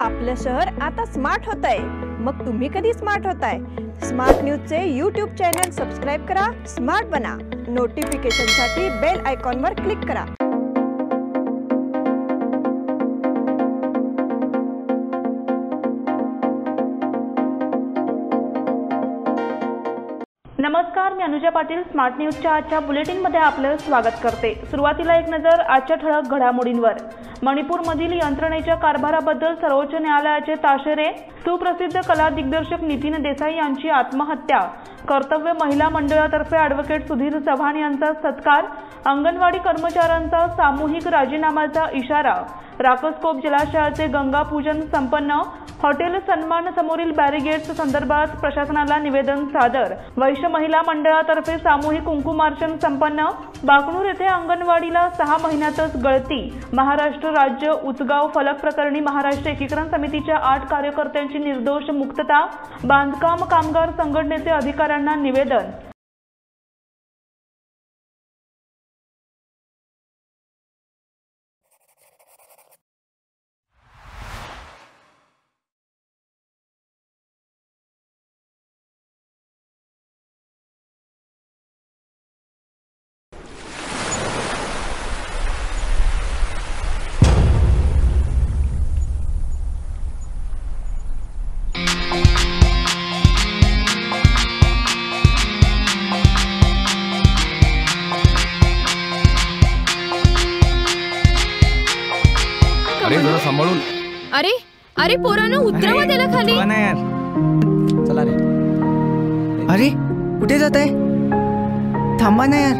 आपलं शहर आता स्मार्ट होतंय, मग तुम्ही कधी स्मार्ट होताय? स्मार्ट न्यूजचे YouTube चॅनल सबस्क्राइब करा, स्मार्ट बना। नोटिफिकेशनसाठी बेल आयकॉनवर क्लिक करा। नमस्कार, मी अनुजा पाटील स्मार्ट न्यूजच्या आजच्या बुलेटिनमध्ये आपलं स्वागत करते। सुरुवातीला एक नजर आजच्या ठळक घडामोडींवर। मणिपूरमधील यंत्रणेच्या कारभाराबद्दल सर्वोच्च न्यायालयाचे ताशेरे। सुप्रसिद्ध कला दिग्दर्शक नितीन देसाई यांची आत्महत्या। कर्तव्य महिला मंडळातर्फे ॲडव्होकेट सुधीर चव्हाण यांचा सत्कार। अंगणवाडी कर्मचाऱ्यांचा सामूहिक राजीनाम्याचा इशारा। राकसकोप जलाशयाचे गंगा पूजन संपन्न। हॉटेल सन्मान समोरील बॅरिगेड्स संदर्भात प्रशासनाला निवेदन सादर। वैश्य महिला मंडळातर्फे सामूहिक कुंकुमार्चन संपन्न। बाकणूर येथे अंगणवाडीला 6 महिन्यातच गळती। महाराष्ट्र राज्य उचगाव फलक प्रकरणी महाराष्ट्र एकीकरण समितीच्या 8 कार्यकर्त्यांची निर्दोष मुक्तता। बांधकाम कामगार संघटनेचे अधिकाऱ्यांना निवेदन। अरे जरा सांभाळून। अरे अरे पोरांनो, उतरवा त्याला खाली। ना यार, चला रे। अरे कुठे जात आहे? थांबा ना यार।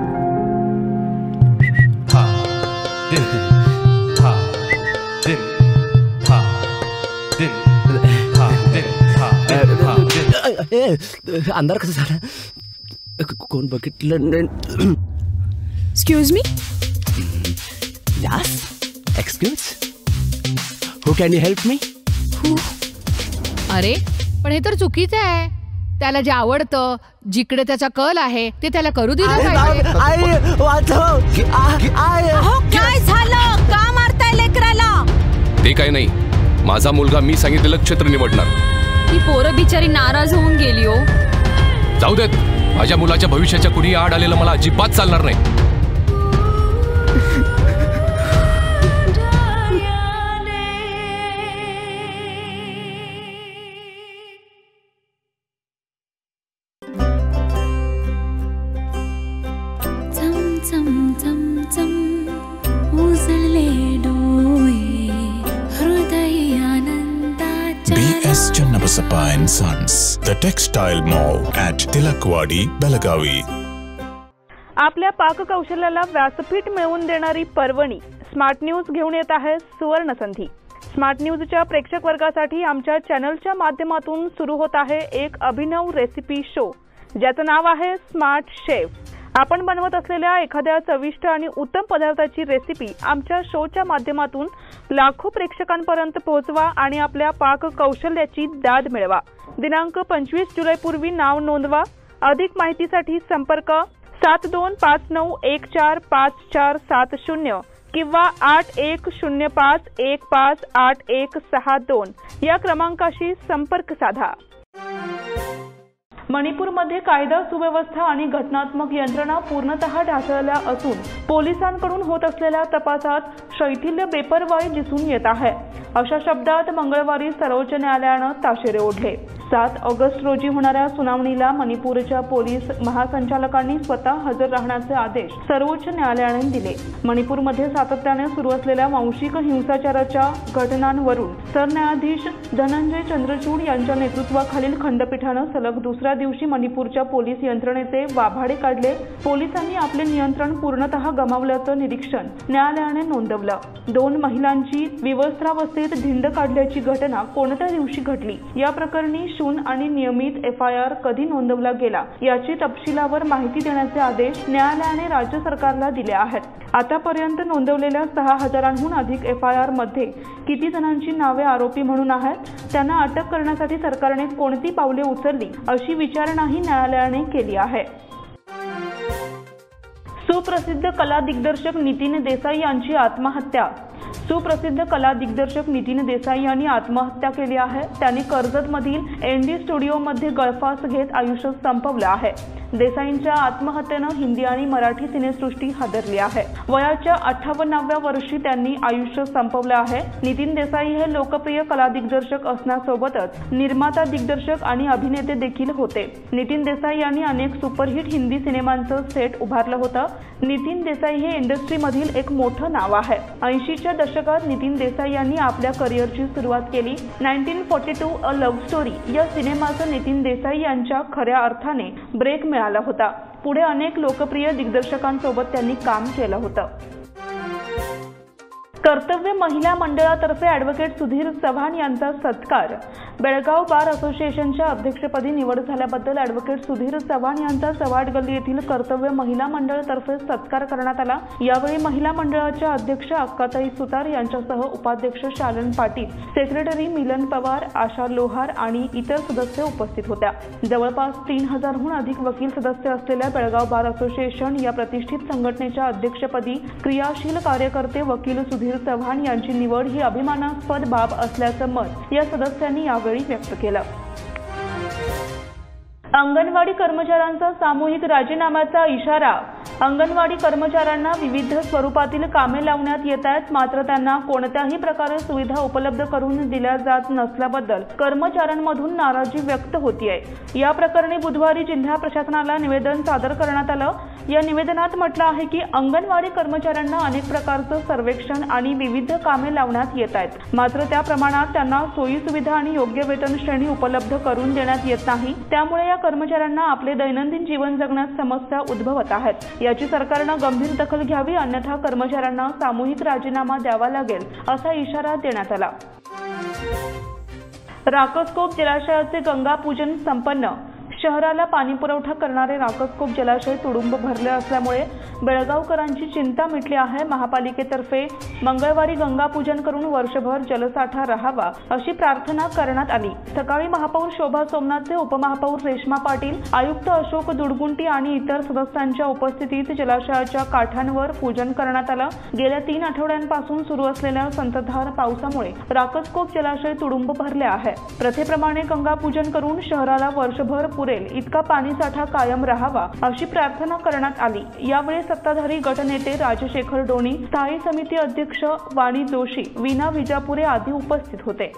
अंधार कसं झाला? कोण बघितलं? Excuse me. Yes, excuse. Who can you help me? अरे पण हे तर चुकीचं आहे। त्याला जे आवडतं, जिकडे त्याचा कल आहे ते त्याला करू दिलं पाहिजे। काय झालं? का मारताय लेकराला? ते काय नाही, माझा मुलगा मी सांगितलेलं क्षेत्र निवडणार। ती पोरं बिचारी नाराज होऊन गेली हो। जाऊ देत, माझ्या मुलाच्या भविष्याच्या कुणी आड आलेलं मला अजिबात चालणार नाही। BS Channabasappa and Sons, the textile mall at Tilakvadi, Belagavi. आपल्या पाककौशल्याला व्यासपीठ मिळवून देणारी पर्वणी स्मार्ट न्यूज घेऊन येत आहे सुवर्ण संधी। स्मार्ट न्यूजच्या प्रेक्षक वर्गासाठी आमच्या चॅनलच्या माध्यमातून सुरू होत आहे एक अभिनव रेसिपी शो, ज्याचं नाव आहे स्मार्ट शेफ। आपण बनवत असलेल्या एखाद्या चविष्ट आणि उत्तम पदार्थाची रेसिपी आमच्या शोच्या माध्यमातून लाखो प्रेक्षकांपर्यंत पोहोचवा आणि आपल्या पाक कौशल्याची दाद मिळवा। दिनांक 25 जुलैपूर्वी नाव नोंदवा। अधिक माहितीसाठी संपर्क 7259145470 किंवा 8105158162 या क्रमांकाशी संपर्क साधा। मणिपूरमध्ये कायदा सुव्यवस्था आणि घटनात्मक यंत्रणा पूर्णतः ढासळल्या असून पोलिसांकडून होत असलेल्या तपासात शैथिल्य बेपर्वाई दिसून येत आहे। अशा शब्दात मंगळवारी सर्वोच्च न्यायालयानं ताशेरे ओढले। 7 ऑगस्ट रोजी होणाऱ्या सुनावणीला मणिपूरच्या पोलीस महासंचालकांनी स्वतः हजर राहण्याचे आदेश सर्वोच्च न्यायालयाने दिले। मणिपूरमध्ये सातत्याने सुरू असलेल्या वांशिक हिंसाचाराच्या घटनांवरून सरन्यायाधीश धनंजय चंद्रचूड यांच्या नेतृत्वाखालील खंडपीठानं सलग दुसऱ्या दिवशी मणिपूरच्या पोलीस यंत्रणेचे वाभाडे काढले। पोलिसांनी आपले नियंत्रण पूर्णतः गमावल्याचं निरीक्षण न्यायालयाने नोंदवलं। 2 महिलांची विवस्त्रावस्थेत धिंड काढल्याची घटना कोणत्या दिवशी घडली, या प्रकरणी शून्य आणि नियमित FIR कधी नोंदवला गेला याची तपशिलावर माहिती देण्याचे आदेश न्यायालयाने राज्य सरकारला दिले आहेत। आतापर्यंत नोंदवलेल्या 6000हून अधिक FIR मध्ये किती जणांची नावे आरोपी म्हणून आहेत, त्यांना अटक करण्यासाठी सरकारने कोणती पावले उचलली अशी विचारणाही न्यायालयाने केली आहे। सुप्रसिद्ध कला दिग्दर्शक नितीन देसाई यांची आत्महत्या। सुप्रसिद्ध कला दिग्दर्शक नितीन देसाई यांनी आत्महत्या केली आहे. त्यांनी कर्जतमधील एनडी स्टुडिओमध्ये गळफास घेत आयुष्य संपवलं आहे. देसाईंच्या आत्महत्येनं हिंदी आणि मराठी सिनेसृष्टी हादरली आहे. वयाच्या 58व्या वर्षी त्यांनी आयुष्य संपवलं आहे. नितीन देसाई हे लोकप्रिय कला दिग्दर्शक असण्यासोबतच निर्माता, दिग्दर्शक आणि अभिनेते देखील होते. नितीन देसाई यांनी अनेक सुपरहिट हिंदी सिनेमांचं सेट उभारलं होतं. नितीन देसाई हे इंडस्ट्रीमधील एक मोठं नाव आहे. 80च्या दशकात नितीन देसाई यांनी आपल्या करिअरची सुरुवात केली. 1942 अ लव्ह स्टोरी या सिनेमाचं नितीन देसाई यांच्या खऱ्या अर्थाने ब्रेक मिळाला होता. पुढे अनेक लोकप्रिय दिग्दर्शकांसोबत त्यांनी काम केलं होतं. कर्तव्य महिला मंडळातर्फे ॲडव्होकेट सुधीर चव्हाण यांचा सत्कार. बेळगाव बार असोसिएशनच्या अध्यक्षपदी निवड झाल्याबद्दल ॲडव्होकेट सुधीर चव्हाण यांचा चव्हाड गल्ली येथील कर्तव्य महिला मंडळातर्फे सत्कार करण्यात आला. यावेळी महिला मंडळाच्या अध्यक्ष अक्काताई सुतार यांच्यासह उपाध्यक्ष शालन पाटील, सेक्रेटरी मिलन पवार, आशा लोहार आणि इतर सदस्य उपस्थित होत्या. जवळपास 3000हून अधिक वकील सदस्य असलेल्या बेळगाव बार असोसिएशन या प्रतिष्ठित संघटनेच्या अध्यक्षपदी क्रियाशील कार्यकर्ते वकील सुधीर चव्हाण यांची निवड ही अभिमानास्पद बाब असल्याचं मत या सदस्यांनी यावेळी व्यक्त केलं. अंगणवाडी कर्मचाऱ्यांचा सामूहिक राजीनाम्याचा इशारा. अंगणवाडी कर्मचाऱ्यांना विविध स्वरूपातील कामे लावण्यात येत आहेत, मात्र त्यांना कोणत्याही प्रकारे सुविधा उपलब्ध करून दिल्या जात नसल्याबद्दल कर्मचाऱ्यांमधून नाराजी व्यक्त होतीये. या प्रकरणी बुधवारी जिल्हा प्रशासनाला निवेदन सादर करण्यात आलं. या निवेदनात म्हटलं आहे की अंगणवाडी कर्मचाऱ्यांना अनेक प्रकारचं सर्वेक्षण आणि विविध कामे लावण्यात येत आहेत, मात्र त्या प्रमाणात त्यांना सोयी सुविधा आणि योग्य वेतन श्रेणी उपलब्ध करून देण्यात येत नाही. त्यामुळे या कर्मचाऱ्यांना आपले दैनंदिन जीवन जगण्यात समस्या उद्भवत आहेत. याची सरकारनं गंभीर दखल घ्यावी, अन्यथा कर्मचाऱ्यांना सामूहिक राजीनामा द्यावा लागेल असा इशारा देण्यात आला. राकसकोप जलाशयाचे गंगापूजन संपन्न. शहराला पाणीपुरवठा करणारे राकसकोप जलाशय तुडुंब भरले असल्यामुळे बेळगावकरांची चिंता मिटली आहे. महापालिकेतर्फे मंगळवारी गंगापूजन करून वर्षभर जलसाठा राहावा अशी प्रार्थना करण्यात आली. सकाळी महापौर शोभा सोमनाथचे, उपमहापौर रेश्मा पाटील, आयुक्त अशोक दुडगुंटी आणि इतर सदस्यांच्या उपस्थितीत जलाशयाच्या काठांवर पूजन करण्यात आलं. गेल्या 3 आठवड्यांपासून सुरू असलेल्या संततधार पावसामुळे राकसकोप जलाशय तुडुंब भरले आहे. प्रथेप्रमाणे गंगापूजन करून शहराला वर्षभर पुरेल इतका पाणीसाठा कायम राहावा अशी प्रार्थना करण्यात आली. यावेळी सत्ताधारी गटनेते राजशेखर डोणी, स्थायी समिती अध्यक्ष वाणी जोशी, वीणा विजापुरे आदी उपस्थित होते.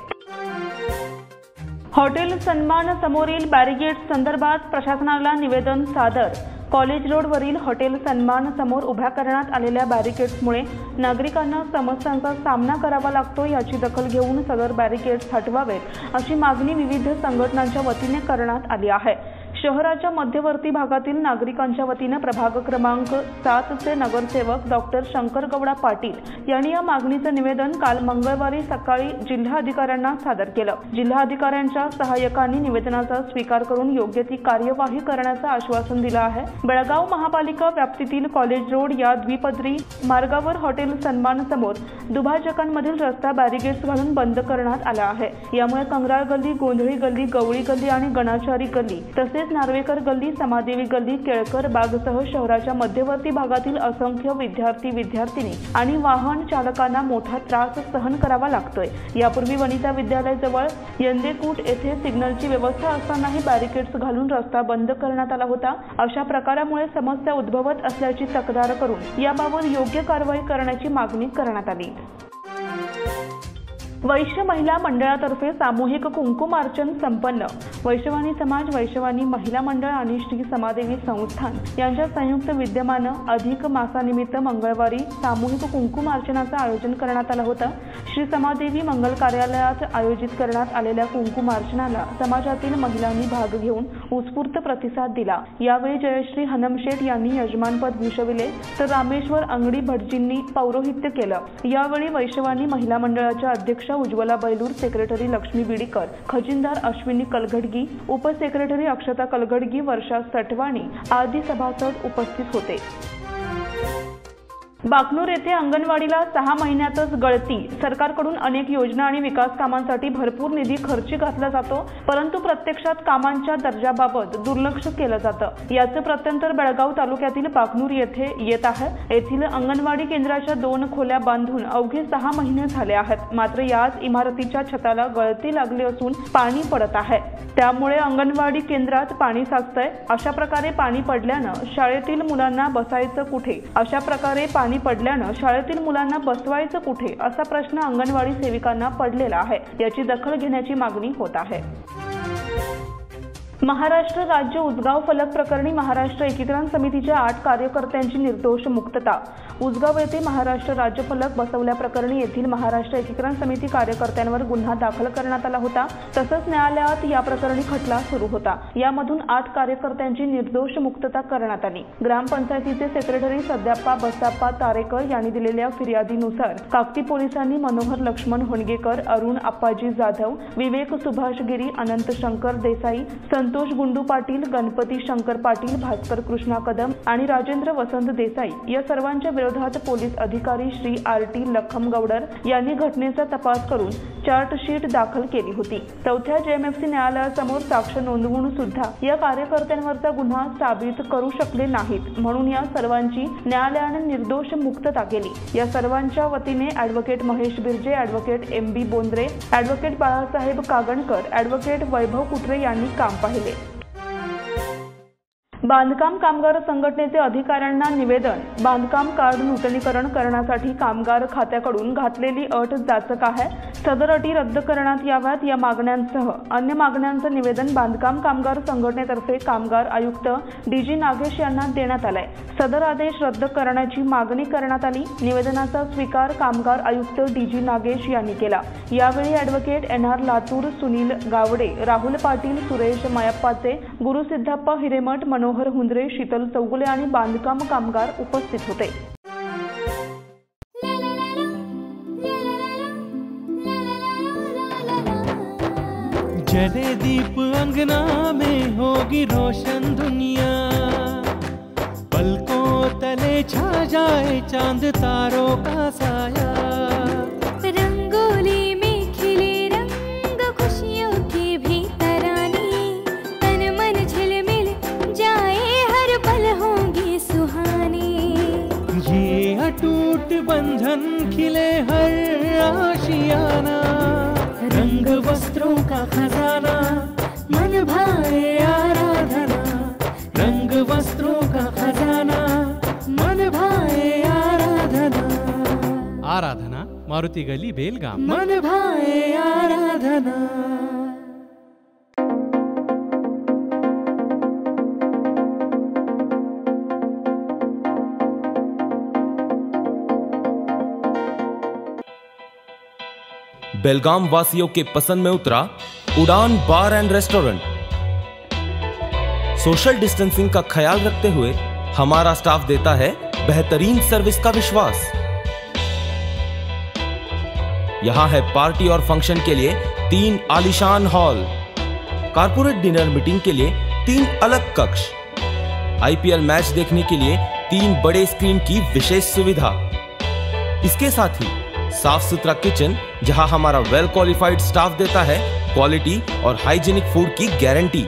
हॉटेल सन्मान समोरील बॅरिगेड्स संदर्भात प्रशासनाला निवेदन सादर. कॉलेज रोडवरील हॉटेल सन्मान समोर उभ्या करण्यात आलेल्या बॅरिकेड्समुळे नागरिकांना समस्यांचा सामना करावा लागतो. याची दखल घेऊन सदर बॅरिकेड्स हटवावेत अशी मागणी विविध संघटनांच्या वतीने करण्यात आली आहे. शहराच्या मध्यवर्ती भागातील नागरिकांच्या वतीने प्रभाग क्रमांक 7 चे नगरसेवक डॉक्टर शंकरगौडा पाटील यांनी या मागणीचं निवेदन काल मंगळवारी सकाळी जिल्हाधिकाऱ्यांना सादर केलं. जिल्हाधिकाऱ्यांच्या सहाय्यकांनी निवेदनाचा स्वीकार करून योग्य ती कार्यवाही करण्याचं आश्वासन दिलं आहे. बेळगाव महापालिका व्याप्तीतील कॉलेज रोड या द्विपदरी मार्गावर हॉटेल सन्मान समोर दुभाजकांमधील रस्ता बॅरिगेड्स घालून बंद करण्यात आला आहे. यामुळे कंगराळ गल्ली, गोंधळी गल्ली, गवळी गल्ली आणि गणाचारी गल्ली तसेच नार्वेकर गल्ली, समादेवी गल्ली, केळकर बागसह शहराच्या मध्यवर्ती भागातील असंख्य विद्यार्थी-विद्यार्थिनी आणि वाहन चालकांना मोठा त्रास सहन करावा लागतोय. यापूर्वी वनिता विद्यालय जवळ यंदेकूट येथे सिग्नलची व्यवस्था असतानाही बॅरिकेड्स घालून रस्ता बंद करण्यात आला होता. अशा प्रकारामुळे समस्या उद्भवत असल्याची तक्रार करून याबाबत योग्य कारवाई करण्याची मागणी करण्यात आली. वैश्य महिला मंडळातर्फे सामूहिक कुंकुमार्चन संपन्न. वैश्यवाणी समाज, वैश्यवाणी महिला मंडळ आणि श्री समादेवी संस्थान यांच्या संयुक्त विद्यमानं अधिक मासानिमित्त मंगळवारी सामूहिक कुंकुमार्चनाचं आयोजन करण्यात आलं होतं. श्री समादेवी मंगल कार्यालयात आयोजित करण्यात आलेल्या कुंकुमार्चनाला समाजातील महिलांनी भाग घेऊन उत्स्फूर्त प्रतिसाद दिला. यावेळी जयश्री हनमशेठ यांनी यजमानपद भूषविले तर रामेश्वर अंगडी भटजींनी पौरोहित्य केलं. यावेळी वैश्यवाणी महिला मंडळाच्या अध्यक्ष उज्ज्वला बैलूर, सेक्रेटरी लक्ष्मी बिडीकर, खजिनदार अश्विनी कलघडगी, उपसेक्रेटरी अक्षता कलघडगी, वर्षा सटवाणी आदी सभासद उपस्थित होते. बाकनूर येथे अंगणवाडीला 6 महिन्यातच गळती. सरकारकडून अनेक योजना आणि विकास कामांसाठी भरपूर निधी खर्ची घातला जातो, परंतु प्रत्यक्षात कामांच्या दर्जाबाबत दुर्लक्ष केलं जातं. याचे प्रत्यंतर बेळगाव तालुक्यातील बाकनूर येथे येत आहे. येथील अंगणवाडी केंद्राच्या 2 खोल्या बांधून अवघे 6 महिने झाले आहेत. मात्र याच इमारतीच्या छताला गळती लागली असून पाणी पडत आहे. त्यामुळे अंगणवाडी केंद्रात पाणी साचतंय. अशा प्रकारे पाणी पडल्यानं शाळेतील मुलांना बसायचं कुठे? पाणी पडल्यानं शाळेतील मुलांना बसवायचं कुठे असा प्रश्न अंगणवाडी सेविकांना पडलेला आहे. याची दखल घेण्याची मागणी होत आहे. महाराष्ट्र राज्य उजगाव फलक प्रकरणी महाराष्ट्र एकीकरण समितीच्या 8 कार्यकर्त्यांची निर्दोष मुक्तता. उजगाव येथे महाराष्ट्र राज्य फलक बसवल्याप्रकरणी येथील महाराष्ट्र एकीकरण समिती कार्यकर्त्यांवर गुन्हा दाखल करण्यात आला होता. तसंच न्यायालयात या प्रकरणी खटला सुरू होता. यामधून 8 कार्यकर्त्यांची निर्दोष मुक्तता करण्यात आली. ग्रामपंचायतीचे सेक्रेटरी सद्याप्पा बस्ताप्पा तारेकर यांनी दिलेल्या फिर्यादीनुसार काकती पोलिसांनी मनोहर लक्ष्मण होणगेकर, अरुण अप्पाजी जाधव, विवेक सुभाष गिरी, अनंत शंकर देसाई, संतोष गुंडू पाटील, गणपती शंकर पाटील, भास्कर कृष्णा कदम आणि राजेंद्र वसंत देसाई या सर्वांच्या विरोधात पोलीस अधिकारी श्री RT लखमगौडर यांनी घटनेचा तपास करून चार्जशीट दाखल केली होती. 4थ्या JMFC न्यायालयासमोर साक्ष नोंदवून सुद्धा या कार्यकर्त्यांवरचा गुन्हा साबित करू शकले नाहीत. म्हणून या सर्वांची न्यायालयाने निर्दोष मुक्तता केली. या सर्वांच्या वतीने advocate Mahesh Birje, advocate MB Bondre, advocate Balasaheb Kagankar, advocate Vaibhav Kuthare यांनी काम पाहिले. बांधकाम कामगार संघटनेचे अधिकाऱ्यांना निवेदन. बांधकाम कार्ड नूतनीकरण करण्यासाठी कामगार खात्याकडून घातलेली अट जाचक आहे. सदर अटी रद्द करण्यात याव्यात या मागण्यांसह अन्य मागण्यांचं निवेदन बांधकाम कामगार संघटनेतर्फे कामगार आयुक्त DG नागेश यांना देण्यात आलंय. सदर आदेश रद्द करण्याची मागणी करण्यात आली. निवेदनाचा स्वीकार कामगार आयुक्त DG नागेश यांनी केला. यावेळी ॲडव्होकेट NR लातूर, सुनील गावडे, राहुल पाटील, सुरेश मयप्पाचे, गुरुसिद्धप्पा हिरेमठ, मनोहर हुंद्रे, शीतल चौगुले आणि बांधकाम कामगार उपस्थित होते. जले दीप अंगना में होगी रोशन दुनिया, पलकों तले छा जाए चांद तारों का साया, रंगोली में खिले रंग खुशियों की भी तरानी, तन मन झिलमिल जाए हर पल होंगे सुहाने, ये अटूट बंधन खिले हर आशियाना, रंग वस्त्रों का खजाना मन भाए आराधना, रंग वस्त्रों का खजाना मन भाए आराधना, आराधना मारुती गली बेलगाम, मन भाए आराधना. बेलगाम वासियों के पसंद में उतरा उड़ान बार एंड रेस्टोरेंट. सोशल डिस्टेंसिंग का ख्याल रखते हुए हमारा स्टाफ देता है बेहतरीन सर्विस का विश्वास. यहां है पार्टी और फंक्शन के लिए 3 आलीशान हॉल, कारपोरेट डिनर मीटिंग के लिए 3 अलग कक्ष, IPL मैच देखने के लिए 3 बड़े स्क्रीन की विशेष सुविधा. इसके साथ ही साफ सुथरा किचन जहां हमारा वेल क्वालिफाइड स्टाफ देता है क्वालिटी और हाइजीनिक फूड की गारंटी.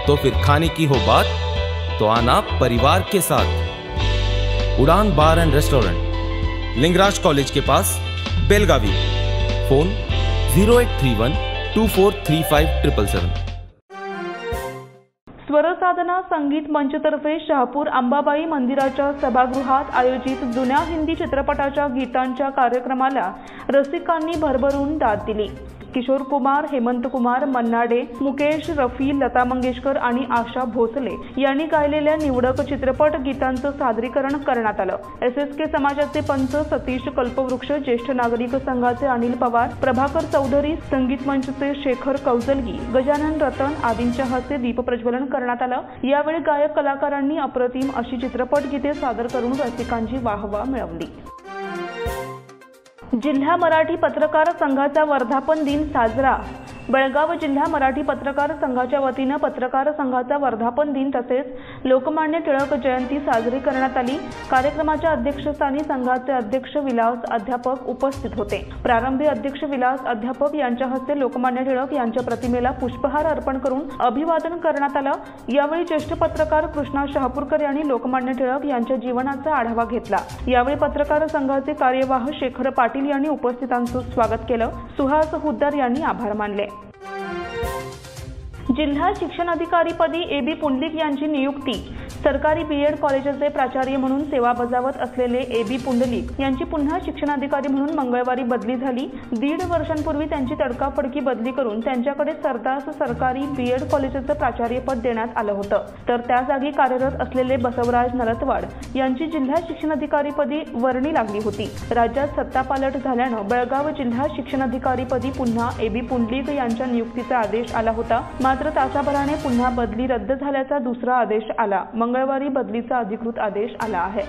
तो फिर खाने की हो बात तो आना परिवार के साथ. उड़ान बार एंड रेस्टोरेंट, लिंगराज कॉलेज के पास, बेलगावी. फोन 0831 2435 स्वरसाधना संगीत मंचतर्फे शहापूर अंबाबाई मंदिराच्या सभागृहात आयोजित जुन्या हिंदी चित्रपटाच्या गीतांच्या कार्यक्रमाला रसिकांनी भरभरून दाद दिली. किशोर कुमार, हेमंत कुमार, मन्ना डे, मुकेश, रफी, लता मंगेशकर आणि आशा भोसले यांनी गायलेल्या निवडक चित्रपट गीतांचं सादरीकरण करण्यात आलं. SSK समाजाचे पंच सतीश कल्पवृक्ष, ज्येष्ठ नागरिक संघाचे अनिल पवार, प्रभाकर चौधरी, संगीत मंचचे शेखर कौजलगी, गजानन रतन आदींच्या हस्ते दीप प्रज्वलन करण्यात आलं. यावेळी गायक कलाकारांनी अप्रतिम अशी चित्रपट गीते सादर करून रसिकांची वाहवा मिळवली. जिल्हा मराठी पत्रकार संघाचा वर्धापन दिन साजरा. बेळगाव जिल्हा मराठी पत्रकार संघाच्या वतीनं पत्रकार संघाचा वर्धापन दिन तसेच लोकमान्य टिळक जयंती साजरी करण्यात आली। कार्यक्रमाच्या अध्यक्षस्थानी संघाचे अध्यक्ष विलास अध्यापक उपस्थित होते। प्रारंभी अध्यक्ष विलास अध्यापक यांच्या हस्ते लोकमान्य टिळक यांच्या प्रतिमेला पुष्पहार अर्पण करून अभिवादन करण्यात आलं। यावेळी ज्येष्ठ पत्रकार कृष्णा शहापूरकर यांनी लोकमान्य टिळक यांच्या जीवनाचा आढावा घेतला। यावेळी पत्रकार संघाचे कार्यवाह शेखर पाटील यांनी उपस्थितांचं स्वागत केलं। सुहास हुद्दार यांनी आभार मानले। जिल्हा शिक्षणाधिकारीपदी ए.बी. पुंडलिक यांची नियुक्ती। सरकारी बीएड कॉलेजचे प्राचार्य म्हणून सेवा बजावत असलेले ए.बी. पुंडलिक यांची पुन्हा शिक्षणाधिकारी म्हणून मंगळवारी बदली झाली। 1.5 वर्षांपूर्वी त्यांची तडकाफडकी बदली करून त्यांच्याकडे सरदास सरकारी बीएड कॉलेजचे प्राचार्यपद देण्यात आलं होतं, तर त्या जागी कार्यरत असलेले बसवराज नरतवाड यांची जिल्हा शिक्षणाधिकारीपदी वर्णी लागली होती। राज्यात सत्तापालट झाल्यानं बेळगाव जिल्हा शिक्षणाधिकारीपदी पुन्हा ए.बी. पुंडलिक यांच्या नियुक्तीचा आदेश आला होता, मात्र तासाभराने पुन्हा बदली रद्द झाल्याचा दुसरा आदेश आला। मंगळवारी बदलीचा अधिकृत आदेश आला आहे।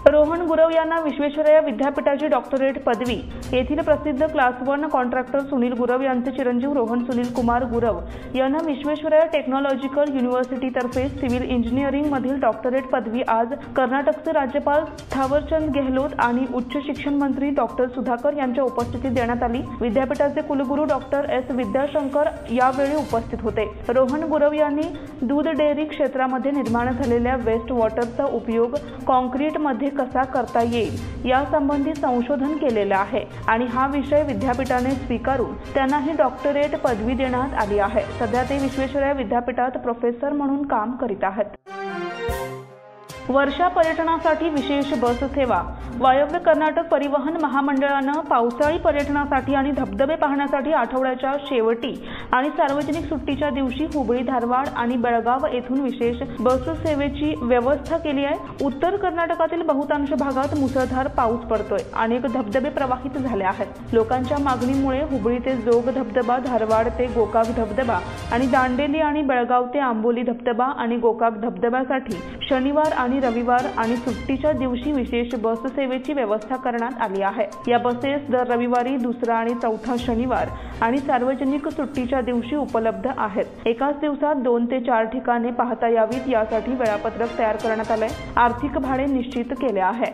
रोहन गुरव यांना विश्वेश्वरय्या विद्यापीठाची डॉक्टरेट पदवी। येथील प्रसिद्ध क्लास 1 कॉन्ट्रॅक्टर सुनील गुरव यांचे चिरंजीव रोहन सुनील कुमार गुरव यांना विश्वेश्वरय्या टेक्नॉलॉजिकल युनिव्हर्सिटीतर्फे सिव्हिल इंजिनिअरिंग मधील डॉक्टरेट पदवी आज कर्नाटकचे राज्यपाल थावरचंद गेहलोत आणि उच्च शिक्षण मंत्री डॉक्टर सुधाकर यांच्या उपस्थितीत देण्यात आली। विद्यापीठाचे कुलगुरू डॉक्टर एस विद्याशंकर यावेळी उपस्थित होते। रोहन गुरव यांनी दूध डेअरी क्षेत्रामध्ये निर्माण झालेल्या वेस्ट वॉटरचा उपयोग कॉन्क्रीटमध्ये कसा करता येईल यासंबंधी संशोधन केलेलं आहे आणि हा विषय विद्यापीठाने स्वीकारून त्यांना ही डॉक्टरेट पदवी देण्यात आली आहे। सध्या ते विश्वेश्वरय्या विद्यापीठात प्रोफेसर म्हणून काम करीत आहेत। वर्षा पर्यटनासाठी विशेष बस सेवा। वायव्य कर्नाटक परिवहन महामंडळानं पावसाळी पर्यटनासाठी आणि धबधबे पाहण्यासाठी आठवड्याच्या शेवटी आणि सार्वजनिक सुट्टीच्या दिवशी हुबळी, धारवाड आणि बेळगाव येथून विशेष बस सेवेची व्यवस्था केली आहे। उत्तर कर्नाटकातील बहुतांश भागात मुसळधार पाऊस पडतोय। अनेक धबधबे प्रवाहित झाले आहेत। लोकांच्या मागणीमुळे हुबळी ते जोग धबधबा, धारवाड ते गोकाक धबधबा आणि दांडेली आणि बेळगाव ते आंबोली धबधबा आणि गोकाक धबधब्यासाठी शनिवार आणि रविवार आणि सुट्टीच्या दिवशी विशेष बस सेवेची व्यवस्था करण्यात आली आहे। या बसेस दर रविवारी, दुसरा आणि चौथा शनिवार आणि सार्वजनिक सुट्टीच्या दिवशी उपलब्ध आहेत। एकाच दिवसात 2 ते 4 ठिकाणे पाहता यावीत यासाठी वेळापत्रक तयार करण्यात आले। आर्थिक भाडे निश्चित केले आहे।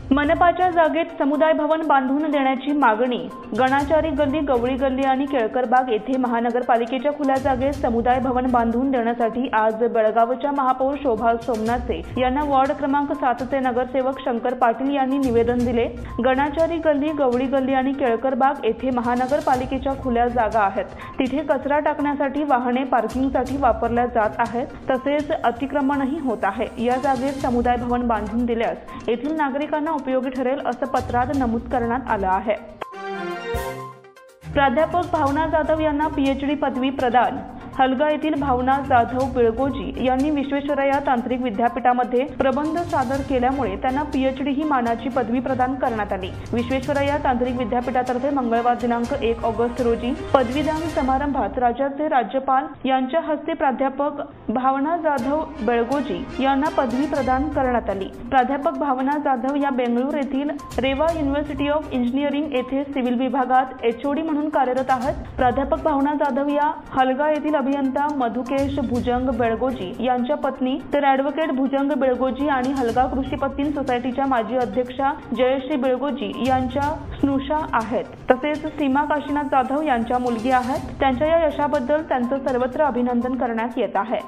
मनपाच्या जागेत समुदाय भवन बांधून देण्याची मागणी। गणाचारी गल्ली, गवळी गल्ली आणि केळकरबाग येथे महानगरपालिकेच्या खुल्या जागेत समुदाय भवन बांधून देण्यासाठी आज बेळगावच्या महापौर शोभा सोमनाचे यांना वॉर्ड क्रमांक 7 चे नगरसेवक शंकर पाटील यांनी निवेदन दिले। गणाचारी गल्ली, गवळी गल्ली आणि केळकरबाग येथे महानगरपालिकेच्या खुल्या जागा आहेत। तिथे कचरा टाकण्यासाठी, वाहने पार्किंगसाठी वापरल्या जात आहेत, तसेच अतिक्रमणही होत आहे। या जागेत समुदाय भवन बांधून दिल्यास येथील नागरिकांना उपयोगी ठरेल असं पत्रात नमूद करण्यात आलं आहे। प्राध्यापक भावना जाधव यांना पीएचडी पदवी प्रदान। हलगा येथील भावना जाधव बिळगोजी यांनी विश्वेश्वरय्या तांत्रिक विद्यापीठामध्ये प्रबंध सादर केल्यामुळे त्यांना पीएचडी ही मानाची पदवी प्रदान करण्यात आली। विश्वेश्वरय्या तांत्रिक विद्यापीठातर्फे मंगळवार दिनांक 1 ऑगस्ट रोजी पदवीदान समारंभात राज्याचे राज्यपाल यांच्या हस्ते प्राध्यापक भावना जाधव बिळगोजी यांना पदवी प्रदान करण्यात आली। प्राध्यापक भावना जाधव या बेंगळूर येथील रेवा युनिव्हर्सिटी ऑफ इंजिनिअरिंग येथे सिव्हिल विभागात एचओडी म्हणून कार्यरत आहेत। प्राध्यापक भावना जाधव या हलगा येथील अभियंता मधुकेश भुजंग बेळगोजी यांच्या पत्नी तर ॲडव्होकेट भुजंग बेळगोजी आणि हलगा कृषी पत्तीन सोसायटीच्या माजी अध्यक्षा जयश्री बेळगोजी यांच्या स्नुषा आहेत। तसेच सीमा काशीनाथ जाधव यांच्या मुलगी आहेत। त्यांच्या या यशाबद्दल त्यांचं सर्वत्र अभिनंदन करण्यात येत आहे।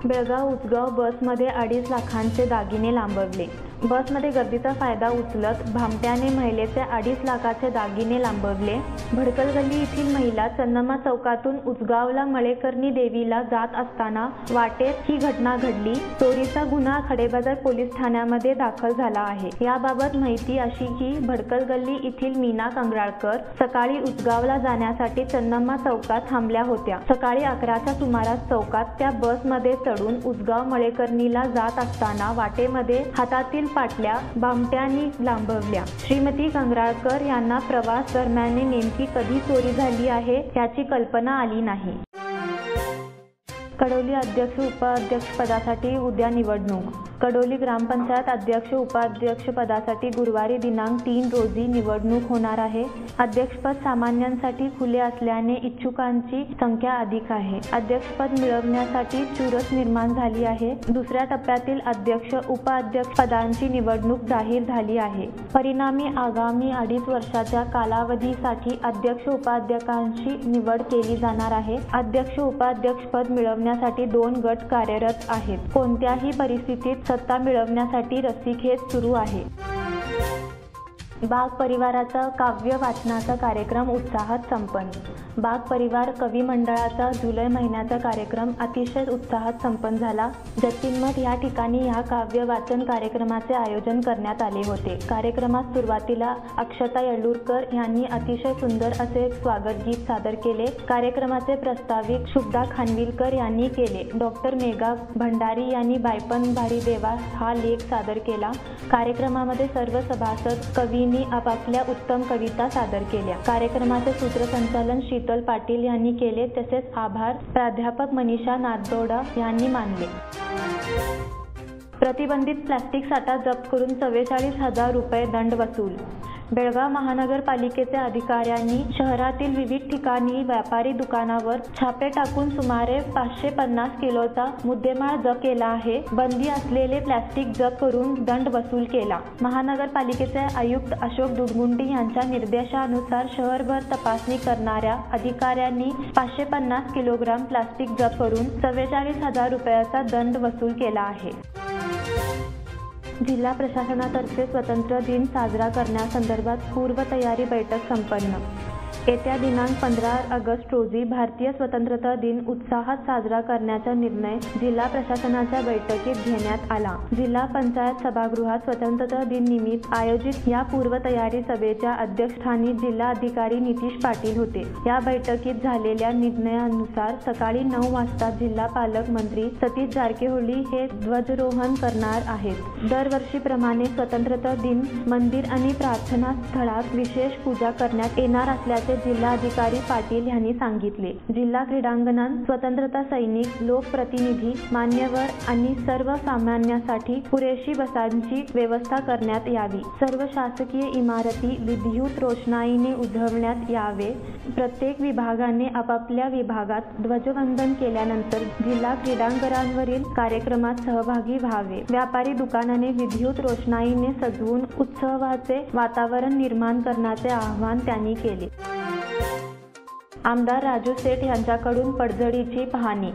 बेळगाव उचगाव बसमध्ये 2.5 लाखांचे दागिने लांबवले। बसमध्ये गर्दीचा फायदा उचलत भामट्याने महिलेचे 2.5 लाखाचे दागिने लांबवले। भडकल गल्ली येथील महिला चन्नमा चौकातून उचगावला मळेकरणी देवीला जात असताना वाटेत ही घटना घडली। चोरीचा गुन्हा खडेबाजार पोलीस ठाण्यामध्ये दाखल झाला आहे। याबाबत माहिती अशी की भडकल गल्ली येथील मीना कंगराळकर सकाळी उचगावला जाण्यासाठी चन्नमा चौकात थांबल्या होत्या। सकाळी 11च्या सुमारास चौकात त्या बसमध्ये चढून उचगाव मळेकरणीला जात असताना वाटेमध्ये हातातील पाटल्या भामट्यांनी लांबवल्या। श्रीमती कंगराळकर यांना प्रवास दरम्यान नेमकी कधी चोरी झाली आहे याची कल्पना आली नाही। कडोली अध्यक्ष उपाध्यक्ष पदासाठी उद्या निवडणूक। कडोली ग्रामपंचायत अध्यक्ष उपाध्यक्ष पदासाठी गुरुवारी दिनांक 3 रोजी निवडणूक होणार आहे. अध्यक्षपद सामान्यांसाठी खुले असल्याने इच्छुकांची संख्या अधिक आहे. अध्यक्षपद मिळवण्यासाठी चुरस निर्माण झाली आहे. दुसऱ्या टप्प्यातील अध्यक्ष उपाध्यक्ष पदांची निवडणूक जाहीर झाली आहे. परिणामी आगामी 2.5 वर्षाच्या कालावधीसाठी अध्यक्ष उपाध्यक्षांची निवड केली जाणार आहे. अध्यक्ष उपाध्यक्ष पद मिळवण्यासाठी 2 गट कार्यरत आहेत. कोणत्याही परिस्थितीत सत्ता मिळवण्यासाठी रस्सीखेच सुरू आहे. बाग परिवाराचा काव्य वाचनाचा कार्यक्रम उत्साहात संपन्न. बाग परिवार कवी मंडळाचा जुलै महिन्याचा कार्यक्रम अतिशय उत्साहात संपन्न झाला. जतीनमठ या ठिकाणी या काव्य वाचन कार्यक्रमाचे आयोजन करण्यात आले होते. कार्यक्रमात सुरुवातीला अक्षता येळूरकर यांनी अतिशय सुंदर असे स्वागत गीत सादर केले. कार्यक्रमाचे प्रस्ताविक शुभदा खानविलकर यांनी केले. डॉक्टर मेघा भंडारी यांनी बायपण भारी देवा हा लेख सादर केला. कार्यक्रमामध्ये सर्व सभासद कवींनी आपापल्या उत्तम कविता सादर केल्या. कार्यक्रमाचे सूत्रसंचालन शीतल पाटील यांनी केले. तसेच आभार प्राध्यापक मनीषा नादोडा यांनी मानले. प्रतिबंधित प्लास्टिक साठा जप्त करून 44,000 रुपये दंड वसूल. बेळगाव महानगरपालिकेचे अधिकाऱ्यांनी शहरातील विविध ठिकाणी व्यापारी दुकानावर छापे टाकून सुमारे 550 किलोचा मुद्देमाल जप्त केला आहे. बंदी असलेले प्लास्टिक जप्त करून दंड वसूल केला. महानगरपालिकेचे आयुक्त अशोक दुधगुंडी यांच्या निर्देशानुसार शहरभर तपासणी करणाऱ्या अधिकाऱ्यांनी 550 किलोग्राम प्लास्टिक जप्त करून 44,000 रुपयाचा दंड वसूल केला आहे. जिल्हा प्रशासनातर्फे स्वातंत्र्य दिन साजरा करण्यासंदर्भात पूर्वतयारी बैठक संपन्न. येत्या दिनांक 15 ऑगस्ट रोजी भारतीय स्वतंत्रता दिन उत्साहात साजरा करण्याचा निर्णय जिल्हा प्रशासनाच्या बैठकीत घेण्यात आला. जिल्हा पंचायत सभागृहात स्वतंत्रता दिन निमित्त आयोजित या पूर्वतयारी सभेच्या अध्यक्षस्थानी जिल्हाधिकारी नितीश पाटील होते. या बैठकीत झालेल्या निर्णयानुसार सकाळी 9 वाजता जिल्हा पालकमंत्री सतीश जारकिहोली हे ध्वजारोहण करणार आहेत. दरवर्षीप्रमाणे स्वतंत्रता दिन मंदिर आणि प्रार्थना स्थळात विशेष पूजा करण्यात येणार असल्याचे जिल्हाधिकारी पाटील यांनी सांगितले. जिल्हा क्रीडांगणात स्वतंत्रता सैनिक, लोकप्रतिनिधी, मान्यवर आणि सर्वसामान्यांसाठी पुरेशी बसांची व्यवस्था करण्यात यावी. सर्व शासकीय इमारती विद्युत रोषणाईने उजळवण्यात यावे. प्रत्येक विभागाने आपापल्या विभागात ध्वजवंदन केल्यानंतर जिल्हा क्रीडांगणावरील कार्यक्रमात सहभागी व्हावे. व्यापारी दुकानाने विद्युत रोषणाईने सजवून उत्सवाचे वातावरण निर्माण करण्याचे आवाहन त्यांनी केले. आमदार राजू सेठ यांच्याकडून पडझडीची पाहणी.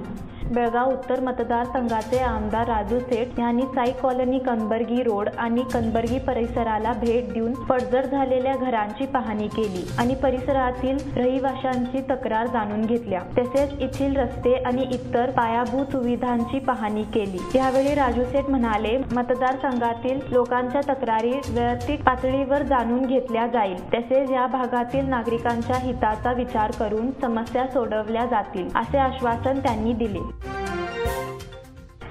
बेळगाव उत्तर मतदारसंघाचे आमदार राजू सेठ यांनी साई कॉलनी, कनबर्गी रोड आणि कनबर्गी परिसराला भेट देऊन पडझड झालेल्या घरांची पाहणी केली आणि परिसरातील रहिवाशांची तक्रार जाणून घेतल्या. तसेच येथील रस्ते आणि इतर पायाभूत सुविधांची पाहणी केली. यावेळी राजू सेठ म्हणाले, मतदारसंघातील लोकांच्या तक्रारी वैयक्तिक पातळीवर जाणून घेतल्या जाईल. तसेच या भागातील नागरिकांच्या हिताचा विचार करून समस्या सोडवल्या जातील असे आश्वासन त्यांनी दिले.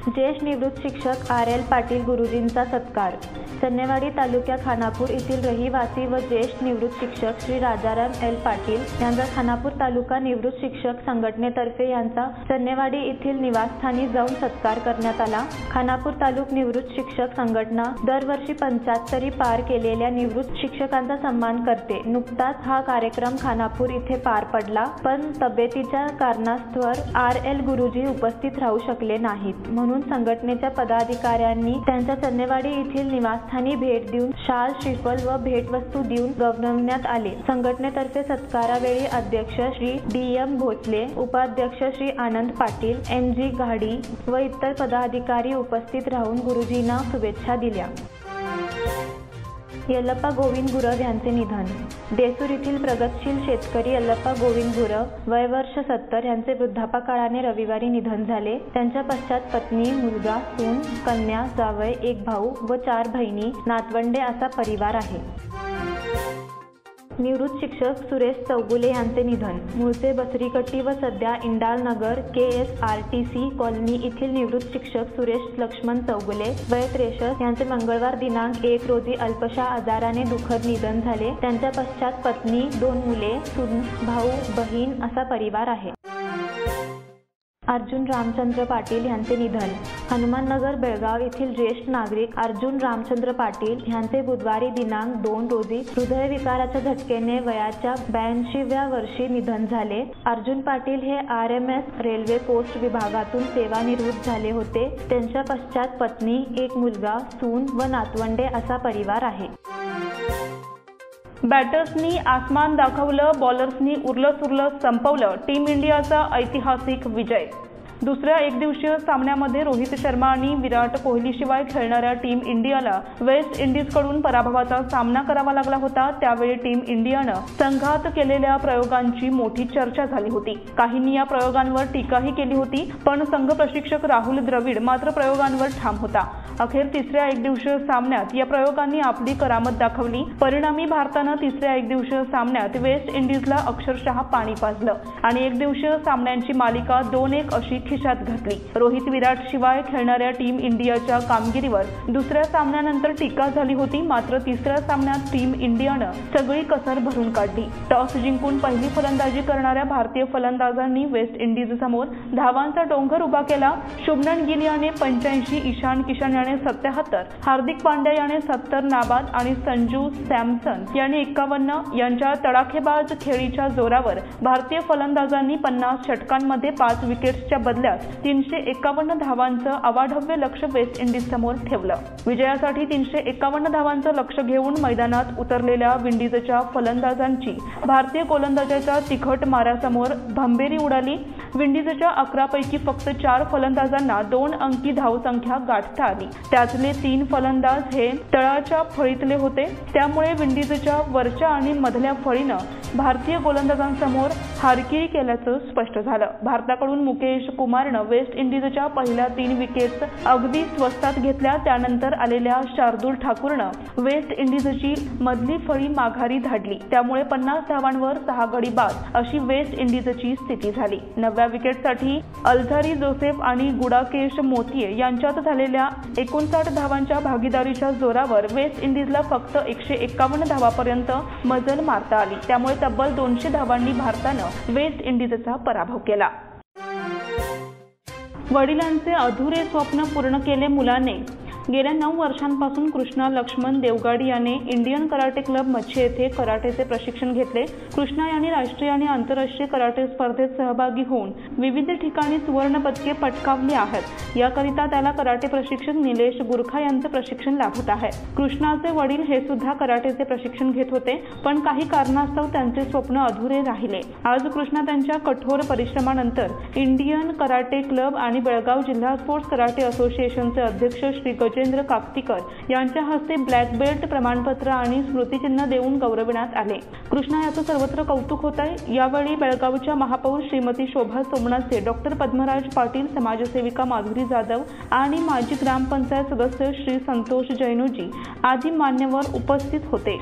ज्येष्ठ निवृत्त शिक्षक RL पाटील गुरुजींचा सत्कार. चन्नेवाडी तालुक्या खानापूर येथील रहिवासी व ज्येष्ठ निवृत्त शिक्षक श्री राजाराम L पाटील यांचा खानापूर तालुका निवृत्त शिक्षक संघटनेतर्फे यांचा चन्नेवाडी येथील निवासस्थानी जाऊन सत्कार करण्यात आला. खानापूर तालुक निवृत्त शिक्षक संघटना दरवर्षी 75 पार केलेल्या निवृत्त शिक्षकांचा सन्मान करते. नुकताच हा कार्यक्रम खानापूर येथे पार पडला, पण तब्येतीच्या कारणास्तव RL गुरुजी उपस्थित राहू शकले नाहीत. म्हणून संघटनेच्या पदाधिकाऱ्यांनी त्यांच्या चन्नेवाडी येथील निवासस्थानी भेट देऊन शाल, श्रीफल व भेटवस्तू देऊन गौरवण्यात आले. संघटनेतर्फे सत्कारावेळी अध्यक्ष श्री DM भोसले, उपाध्यक्ष श्री आनंद पाटील, MG घाडी व इतर पदाधिकारी उपस्थित राहून गुरुजींना शुभेच्छा दिल्या. यल्लप्पा गोविंद गुरव यांचे निधन. देसूर येथील प्रगतशील शेतकरी यल्लप्पा गोविंद गुरव वय वर्ष 70 यांचे वृद्धापकाळाने रविवारी निधन झाले. त्यांच्या पश्चात पत्नी, मुलगा, सून, कन्या, जावई, एक भाऊ व 4 बहिणी, नातवंडे असा परिवार आहे. निवृत्त शिक्षक सुरेश चौगुले यांचे निधन. मूळचे बसरीकट्टी व सध्या इंडालनगर KSRTC कॉलनी येथील निवृत्त शिक्षक सुरेश लक्ष्मण चौगुले वय 63 यांचे मंगळवार दिनांक 1 रोजी अल्पशा आजाराने दुःखद निधन झाले. त्यांच्या पश्चात पत्नी, 2 मुले, सून, भाऊ, बहीण असा परिवार आहे. अर्जुन रामचंद्र पाटील यांचे निधन. हनुमाननगर बेळगाव येथील ज्येष्ठ नागरिक अर्जुन रामचंद्र पाटील यांचे बुधवारी दिनांक 2 रोजी हृदयविकाराच्या झटकेने वयाच्या 82व्या वर्षी निधन झाले. अर्जुन पाटील हे RMS रेल्वे पोस्ट विभागातून सेवानिवृत्त झाले होते. त्यांच्या पश्चात पत्नी, एक मुलगा, सून व नातवंडे असा परिवार आहे. बॅटर्सनी आसमान दाखवलं, बॉलर्सनी उरलं संपवलं. टीम इंडियाचा ऐतिहासिक विजय. दुसऱ्या एकदिवसीय सामन्यामध्ये रोहित शर्मा आणि विराट कोहलीशिवाय खेळणाऱ्या टीम इंडियाला वेस्ट इंडिजकडून पराभवाचा सामना करावा लागला होता. त्यावेळी टीम इंडियानं संघात केलेल्या प्रयोगांची मोठी चर्चा झाली होती. काहींनी या प्रयोगांवर टीकाही केली होती, पण संघ प्रशिक्षक राहुल द्रविड मात्र प्रयोगांवर ठाम होता. अखेर तिसऱ्या एकदिवसीय सामन्यात या प्रयोगांनी आपली करामत दाखवली. परिणामी भारतानं तिसऱ्या एकदिवसीय सामन्यात वेस्ट इंडिजला अक्षरशः पाणी पाजलं आणि एकदिवसीय सामन्यांची मालिका 2-1 अशी खिशात घातली. रोहित विराट शिवाय खेळणाऱ्या टीम इंडियाच्या कामगिरीवर दुसऱ्या सामन्यानंतर टीका झाली होती. मात्र तिसऱ्या सामन्यात टीम इंडियानं सगळी कसर भरून काढली. टॉस जिंकून पहिली फलंदाजी करणाऱ्या भारतीय फलंदाजांनी वेस्ट इंडिज समोर धावांचा डोंगर उभा केला. शुभमन गिल याने 85, ईशान किशन याने 77, हार्दिक पांड्या याने 70 नाबाद आणि संजू सॅमसन याने 51 यांच्या तडाखेबाज खेळीच्या जोरावर भारतीय फलंदाजांनी 50 षटकांमध्ये 5 विकेट्सच्या बदल्यात 351 धावांचं अवाढव्य लक्ष्य वेस्ट इंडिज समोर ठेवलं. विजयासाठी 351 धावांचं लक्ष्य घेऊन मैदानात उतरलेल्या विंडीजच्या फलंदाजांची भारतीय गोलंदाजाच्या तिखट माऱ्यासमोर भंबेरी उडाली. विंडीजच्या 11 पैकी फक्त 4 फलंदाजांना 2 अंकी धावसंख्या गाठता आली. त्यातले 3 फलंदाज हे तळाच्या फळीतले होते. त्यामुळे विंडीजच्या वरच्या आणि मधल्या फळीनं भारतीय गोलंदाजांसमोर हारकिरी केल्याचं स्पष्ट झालं. भारताकडून मुकेश कुमारनं वेस्ट इंडिजच्या पहिल्या 3 विकेट्स अगदी स्वस्तात घेतल्या. त्यानंतर आलेल्या शार्दूल ठाकूरनं वेस्ट इंडिजची मधली फळी माघारी धाडली. त्यामुळे 50 धावांवर 6 गडी बाद अशी वेस्ट इंडिजची स्थिती झाली. 9व्या विकेटसाठी अल्झारी जोसेफ आणि गुडाकेश मोतिये यांच्यात झालेल्या 59 धावांच्या भागीदारीच्या जोरावर वेस्ट इंडिजला फक्त 151 धावापर्यंत मजल मारता आली. त्यामुळे तब्बल 200 धावांनी भारतानं वेस्ट इंडिजचा पराभव केला. वडिलांचे अधुरे स्वप्न पूर्ण केले मुलाने. गेल्या 9 वर्षांपासून कृष्णा लक्ष्मण देवगाडी याने इंडियन कराटे क्लब मच्छी येथे कराटेचे प्रशिक्षण घेतले. कृष्णा यांनी राष्ट्रीय आणि आंतरराष्ट्रीय कराटे स्पर्धेत सहभागी होऊन विविध ठिकाणी सुवर्ण पदके पटकावली आहेत. याकरिता त्याला कराटे प्रशिक्षक निलेश गुरखा यांचे प्रशिक्षण लाभत आहे. कृष्णाचे वडील हे सुद्धा कराटेचे प्रशिक्षण घेत होते, पण काही कारणास्तव त्यांचे स्वप्न अधुरे राहिले. आज कृष्णा त्यांच्या कठोर परिश्रमानंतर इंडियन कराटे क्लब आणि बेळगाव जिल्हा स्पोर्ट्स कराटे असोसिएशनचे अध्यक्ष श्री गजेंद्र काकतीकर यांच्या हस्ते ब्लॅक बेल्ट प्रमाणपत्र आणि स्मृतिचिन्ह देऊन गौरविण्यात आले. कृष्णा याचं सर्वत्र कौतुक होत आहे. यावेळी बेळगावच्या महापौर श्रीमती शोभा सोमनाचे, डॉक्टर पद्मराज पाटील, समाजसेविका माधुरी जाधव आणि माजी ग्रामपंचायत सदस्य श्री संतोष जैनोजी आदी मान्यवर उपस्थित होते.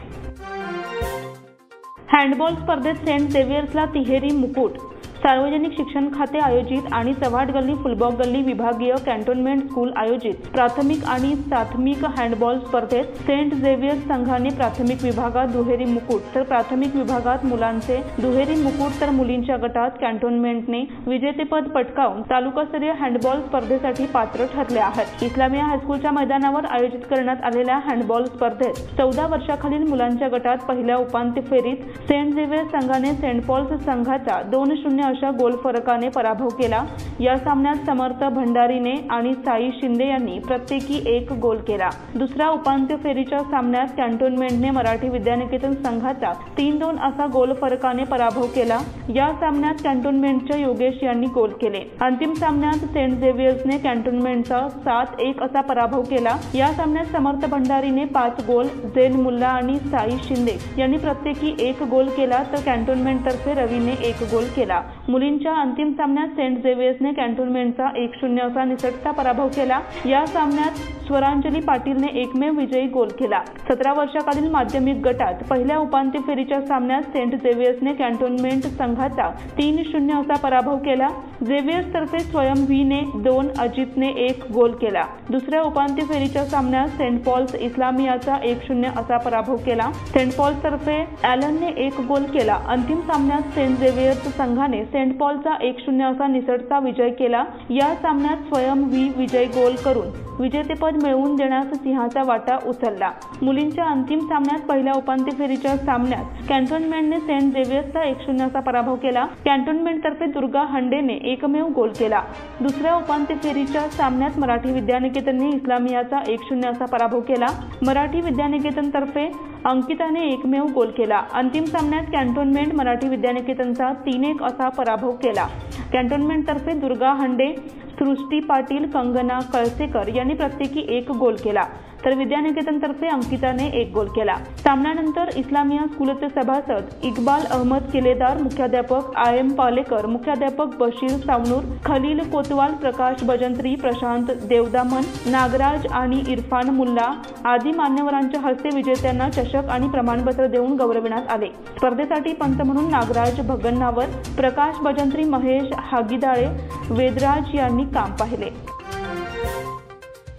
हँडबॉल स्पर्धेत सेंट झेवियर्सला तिहेरी मुकुट. सार्वजनिक शिक्षण खाते आयोजित आणि चव्हाट गल्ली फुलबॉग गल्ली विभागीय कॅन्टोन्मेंट स्कूल आयोजित प्राथमिक आणि प्राथमिक हँडबॉल स्पर्धेत सेंट झेवियर्स संघाने प्राथमिक विभागात दुहेरी मुकुट तर प्राथमिक विभागात मुलांचे दुहेरी मुकुट तर मुलींच्या गटात कॅन्टोन्मेंटने विजेतेपद पटकावून तालुकास्तरीय हँडबॉल स्पर्धेसाठी पात्र ठरले आहेत. इस्लामिया हायस्कूलच्या मैदानावर आयोजित करण्यात आलेल्या हँडबॉल स्पर्धेत 14 वर्षाखालील मुलांच्या गटात पहिल्या उपांत्य फेरीत सेंट झेवियर्स संघाने सेंट पॉल्स संघाचा 2-0 अशा गोल फरकाने पराभव केला. या सामन्यात समर्थ भंडारीने आणि साई शिंदे यांनी प्रत्येकी 1 गोल केला. दुसऱ्या उपांत्य फेरीच्या सामन्यात कॅन्टोन्मेंटने मराठी विद्यानिकेतन संघाचा 3-2 असा गोल फरकाने पराभव केला. या सामन्यात कॅन्टोन्मेंटच्या योगेश यांनी गोल केले. अंतिम सामन्यात सेंट झेवियर्सने कॅन्टोन्मेंटचा 7-1 असा पराभव केला. या सामन्यात समर्थ भंडारीने 5 गोल, झेन मुल्ला आणि साई शिंदे यांनी प्रत्येकी 1 गोल केला तर कॅन्टोन्मेंटतर्फे रवीने 1 गोल केला. मुलींच्या अंतिम सामन्यात सेंट झेवियर्सने कॅन्टोन्मेंटचा 1-0 असा निसटता पराभव केला. या सामन्यात स्वरांजली पाटीलने एकमेव विजयी गोल केला. 17 वर्षाखालील माध्यमिक गटात पहिल्या उपांत्य फेरीच्या सामन्यात सेंट झेवियर्सने कॅन्टोन्मेंट संघाचा 3-0 असा पराभव केला. झेवियर्सतर्फे स्वयं व्हीने 2, अजितने 1 गोल केला. दुसऱ्या उपांत्य फेरीच्या सामन्यात सेंट पॉल्स इस्लामियाचा 1-0 असा पराभव केला. सेंट पॉल्सतर्फे ॲलनने 1 गोल केला. अंतिम सामन्यात सेंट झेवियर्स संघाने सेंट पॉलचा 1-0 असा निसटता विजय केला। या सामन्यात स्वयं विजय गोल करून विजेतेपद मिळवून देण्यास सिंहाचा वाटा उचलला। मुलींच्या अंतिम सामन्यात पहिल्या उपांत्य फेरीच्या सामन्यात कॅन्टोन्मेंटने सेंट झेवियर्सचा 1-0 असा पराभव केला। कॅन्टोन्मेंटतर्फे दुर्गा हंडेने एकमेव गोल केला। दुसऱ्या उपांत्य फेरीच्या सामन्यात मराठी विद्यानिकेतनने इस्लामियाचा 1-0 असा पराभव केला। मराठी विद्यानिकेतनतर्फे अंकिताने एकमेव गोल केला। अंतिम सामन्यात कॅन्टोन्मेंट मराठी विद्यानिकेतनचा 3-1 असा पराभव केला। कॅन्टोन्मेंटतर्फे दुर्गा हंडे, सृष्टी पाटील, कंगना कळसेकर यांनी प्रत्येकी 1 गोल केला, तर विद्यानिकेतनतर्फे अंकिताने 1 गोल केला। सामन्यानंतर इस्लामिया स्कूलचे सभासद इक्बाल अहमद किलेदार, मुख्याध्यापक IM पालेकर, मुख्याध्यापक बशीर सावनूर, खलील कोतवाल, प्रकाश भजंत्री, प्रशांत देवदामन, नागराज आणि इरफान मुल्ला आदी मान्यवरांच्या हस्ते विजेत्यांना चषक आणि प्रमाणपत्र देऊन गौरविण्यात आले। स्पर्धेसाठी पंच म्हणून नागराज भगन्नावर, प्रकाश भजंत्री, महेश हागीदाळे, वेदराज यांनी काम पाहिले।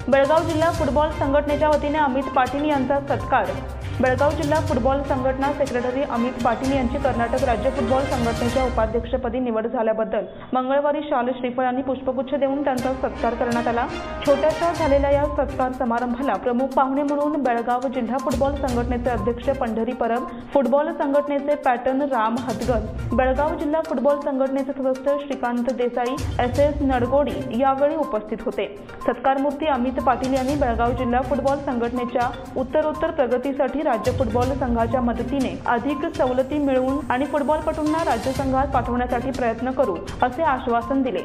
बेळगाव जिल्हा फुटबॉल संघटनेच्या वतीने अमित पाटील यांचा सत्कार। बेळगाव जिल्हा फुटबॉल संघटना सेक्रेटरी अमित पाटील यांची कर्नाटक राज्य फुटबॉल संघटनेच्या उपाध्यक्षपदी निवड झाल्याबद्दल मंगळवारी शाल श्रीफळ आणि पुष्पगुच्छ देऊन त्यांचा सत्कार करण्यात आला। छोट्याशा झालेल्या या सत्कार समारंभाला प्रमुख पाहुणे म्हणून बेळगाव जिल्हा फुटबॉल संघटनेचे अध्यक्ष पंढरी परब, फुटबॉल संघटनेचे पॅटर्न राम हदगल, बेळगाव जिल्हा फुटबॉल संघटनेचे सदस्य श्रीकांत देसाई, SS नडगोडी यावेळी उपस्थित होते। सत्कारमूर्ती अमित पाटील यांनी बेळगाव जिल्हा फुटबॉल संघटनेच्या उत्तरोत्तर प्रगतीसाठी राज्य फुटबॉल संघाच्या मदतीने अधिक सवलती मिळवून आणि फुटबॉलपटूंना राज्य संघात पाठवण्यासाठी प्रयत्न करू असे आश्वासन दिले।